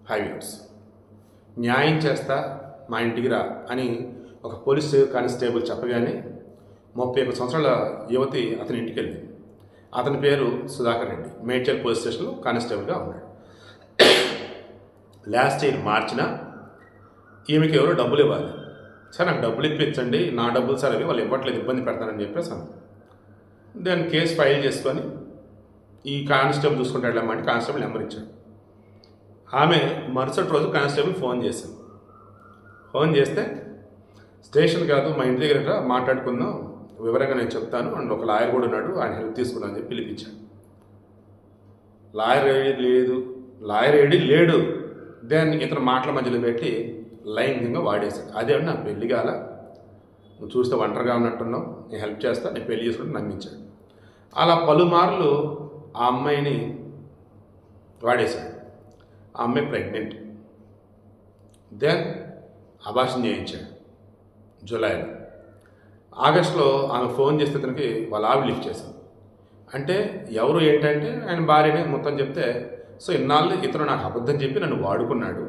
Highways న్యాయం చేస్తా మా ఇంటికి రా అని ఒక పోలీస్ కానిస్టేబుల్ చెప్పగానే 31 సంవత్సరాల యువతి అతని ఇంటికి వెళ్ళింది. అతని పేరు సుధాకర్ రెడ్డి. మేడ్చల్ పోలీస్ స్టేషన్లో కానిస్టేబుల్గా ఉన్నాడు. లాస్ట్ ఇయర్ మార్చిన ఈమెకి ఎవరో డబ్బులు ఇవ్వాలి. సార్ నాకు డబ్బులు ఇప్పించండి, నా డబ్బులు సార్ అవి వాళ్ళు ఇవ్వట్లేదు, ఇబ్బంది పెడతానని చెప్పేసి దాని కేసు ఫైల్ చేసుకొని ఈ కానిస్టేబుల్ చూసుకుంటే వెళ్ళామంటే కానిస్టేబుల్ నెంబర్ ఇచ్చాడు. ఆమె మరుసటి రోజు కానిస్టేబుల్ ఫోన్ చేశాను. ఫోన్ చేస్తే స్టేషన్ కాదు మా ఇంటి దగ్గర మాట్లాడుకుందాం, వివరంగా నేను చెప్తాను అండ్ ఒక లాయర్ కూడా ఉన్నాడు, ఆయన హెల్ప్ తీసుకున్నాను అని చెప్పి పిలిపించాడు. లాయర్ ఏడి లేడు. దాన్ని ఇతను మాటల మధ్యలో పెట్టి లైంగికంగా వాడేశాడు. అదే నాకు పెళ్లి కాల, నువ్వు చూస్తే ఒంటరిగా ఉన్నట్టున్నావు, నేను హెల్ప్ చేస్తా, నేను పెళ్లి చేసుకుంటే నమ్మించాడు. అలా పలుమార్లు ఆ అమ్మాయిని వాడేశాడు. ఆ అమ్మాయి ప్రెగ్నెంట్. దెన్ అబార్షన్ చేయించాడు జూలైలో. ఆగస్టులో ఆమె ఫోన్ చేస్తే అతనికి వాళ్ళ ఆవిడ లిఫ్ట్ చేశాను. అంటే ఎవరు ఏంటంటే ఆయన భార్యనే మొత్తం చెప్తే, సో ఇన్నాళ్ళు ఇతను నాకు అబద్ధం చెప్పి నన్ను వాడుకున్నాడు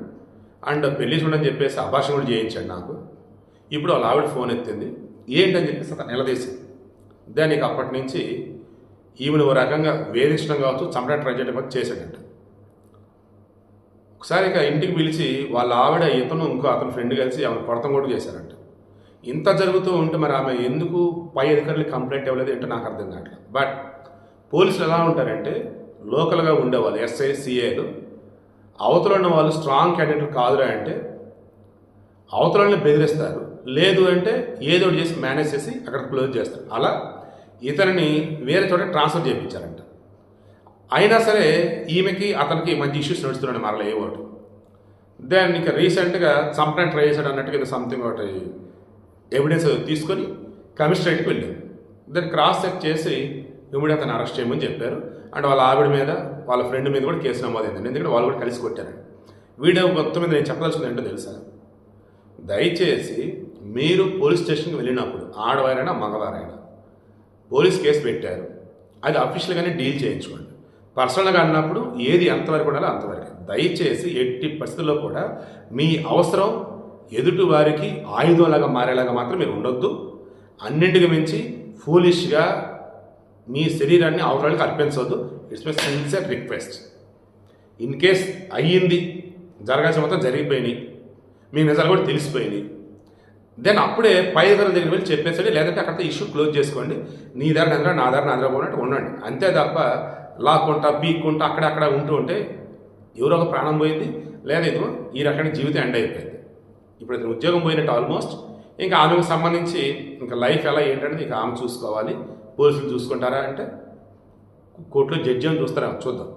అండ్ పెళ్లి చూడని చెప్పేసి అబార్షన్ కూడా చేయించాడు నాకు. ఇప్పుడు వాళ్ళ ఆవిడ ఫోన్ ఎత్తింది, ఏంటని చెప్పేసి అతను నిలదీసింది. దానికి అప్పటి నుంచి ఈమెను ఓ రకంగా వేధించడం కావచ్చు, చంపడం ట్రై చేయడం చేశాడంట. ఒకసారి ఇక ఇంటికి పిలిచి వాళ్ళ ఆవిడ ఇతను ఇంకో అతని ఫ్రెండ్ కలిసి ఆమె కొడతం కూడా చేశారంట. ఇంత జరుగుతూ ఉంటే మరి ఆమె ఎందుకు పై అధికారులు కంప్లైంట్ ఇవ్వలేదు ఏంటో నాకు అర్థం కావట్లేదు. బట్ పోలీసులు ఎలా ఉంటారంటే లోకల్గా ఉండేవాళ్ళు ఎస్ఐ సిఐలు అవతల ఉన్న వాళ్ళు స్ట్రాంగ్ క్యాండిడేట్లు కాదురా అంటే అవతలని బెదిరిస్తారు, లేదు అంటే ఏదో ఒకటి చేసి మేనేజ్ చేసి అక్కడ క్లోజ్ చేస్తారు. అలా ఇతనిని వేరే చోట ట్రాన్స్ఫర్ చేయించారంట. అయినా సరే ఈమెకి అతనికి మంచి ఇష్యూస్ నడుస్తున్నాడు మరలా ఏ ఒకటి. దాన్ని ఇంకా రీసెంట్గా చంపడానికి ట్రై చేశాడు అన్నట్టుగా సంథింగ్ ఒకటి ఎవిడెన్స్ తీసుకొని కమిషనరేట్కి వెళ్ళింది. దాన్ని క్రాస్ చెక్ చేసి ఇమీడియట్ అతను అరెస్ట్ చేయమని చెప్పారు. అండ్ వాళ్ళ ఆవిడ మీద వాళ్ళ ఫ్రెండ్ మీద కూడా కేసు నమోదైంది. ఎందుకంటే వాళ్ళు కూడా కలిసి కొట్టారండి. వీడియో మొత్తం మీద నేను చెప్పదలుచుకుంది ఏంటో తెలుసా, దయచేసి మీరు పోలీస్ స్టేషన్కి వెళ్ళినప్పుడు ఆడవారైనా మగవారైనా పోలీస్ కేసు పెట్టారు, అది అఫీషియల్గానే డీల్ చేయించుకోండి. పర్సనల్గా అన్నప్పుడు ఏది ఎంతవరకు ఉండాలో అంతవరకు. దయచేసి ఎట్టి పరిస్థితుల్లో కూడా మీ అవసరం ఎదుటి వారికి ఆయుధంలాగా మారేలాగా మాత్రం మీరు ఉండొద్దు. అన్నింటికి మించి ఫూలిష్గా మీ శరీరాన్ని అవతలకి అర్పించవద్దు. It's my sincere request. In case అయ్యింది, జరగాల్సిన మొత్తం జరిగిపోయినాయి, మీ నిజాలు కూడా తెలిసిపోయినాయి, దెన్ అప్పుడే పై అధికారుల దగ్గర వెళ్ళి చెప్పేసండి. లేదంటే అక్కడితో ఇష్యూ క్లోజ్ చేసుకోండి. నీ దారి నా దారి, నా దారి నా దారి పోయినట్టు ఉండండి. అంతే తప్ప లాక్కుంటా పీక్కుంటా అక్కడ ఉంటే ఎవరో ఒక ప్రాణం పోయింది, లేదా ఇదో ఈ రకమైన జీవితం ఎండ్ అయిపోయింది. ఇప్పుడు ఇతను ఉద్యోగం పోయినట్టు ఆల్మోస్ట్. ఇంకా ఆమెకు సంబంధించి ఇంకా లైఫ్ ఎలా ఏంటంటే ఇంకా ఆమె చూసుకోవాలి. పోలీసులు చూసుకుంటారా అంటే కోర్టులో జడ్జి అని చూస్తారా, చూద్దాం.